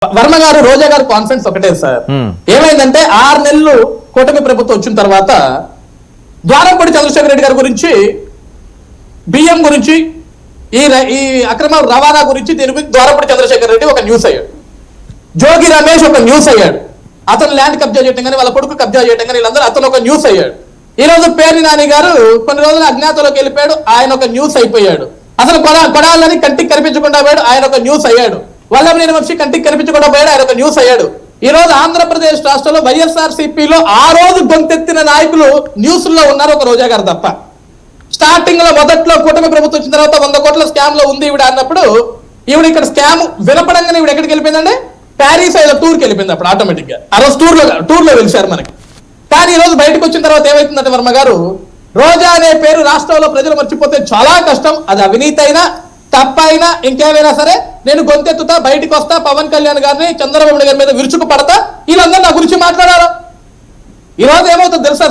వర్మ గారు రోజా గారు కాన్ఫిడెన్స్ ఒకటే సార్. ఏమైందంటే 6 నెలలు కూటమి ప్రభుత్వం వచ్చిన తర్వాత ద్వారంపూడి చంద్రశేఖర్ రెడ్డి గారి గురించి, బియ్యం గురించి, ఈ అక్రమ రవాణా గురించి దీని గురించి ద్వారంపూడి చంద్రశేఖర్ రెడ్డి ఒక న్యూస్ అయ్యాడు. జోగి రమేష్ ఒక న్యూస్ అయ్యాడు. అతను ల్యాండ్ కబ్జా చేయటం కానీ వాళ్ళ కొడుకు కబ్జా చేయటం కానీ వీళ్ళందరూ అతను ఒక న్యూస్ అయ్యాడు. ఈ రోజు పేర్ని నాని గారు కొన్ని రోజులు అజ్ఞాతంలోకి వెళ్ళిపోయాడు, ఆయన ఒక న్యూస్ అయిపోయాడు. అసలు కొడాలని కంటికి కనిపించకుండా పోయాడు, ఆయన ఒక న్యూస్ అయ్యాడు. వల్లభనేని వంశీ కంటికి కనిపించకుండా పోయాడు, ఆయన ఒక న్యూస్ అయ్యాడు. ఈ రోజు ఆంధ్రప్రదేశ్ రాష్ట్రంలో వైఎస్ఆర్సీపీలో ఆ రోజు గొంతెత్తిన నాయకులు న్యూస్ లో ఉన్నారు, ఒక రోజా గారు తప్ప. స్టార్టింగ్ లో మొదట్లో కూటమి ప్రభుత్వం వచ్చిన తర్వాత 100 కోట్ల స్కామ్ లో ఉంది ఈవిడ అన్నప్పుడు, ఈవిడ ఇక్కడ స్కామ్ వినపడంగానే ఈవిడ ఎక్కడికి వెళ్ళిపోయిందంటే ప్యారిస్ ఏదో టూర్కి వెళ్ళిపోయింది. అప్పుడు ఆటోమేటిక్ గా ఆ రోజు టూర్లో వెలిశారు మనకి. కానీ ఈ రోజు బయటకు వచ్చిన తర్వాత ఏమైతుందంటే వర్మ గారు, రోజా అనే పేరు రాష్ట్రంలో ప్రజలు మర్చిపోతే చాలా కష్టం. అది అవినీతి అయినా తప్పైనా ఇంకేమైనా సరే నేను గొంతెత్తుతా, బయటకు వస్తా, పవన్ కళ్యాణ్ గారిని చంద్రబాబు నాయుడు గారి మీద విరుచుకు పడతా, వీళ్ళందరూ నా గురించి మాట్లాడారు. ఈ రోజు ఏమవుతుంది తెలుసా,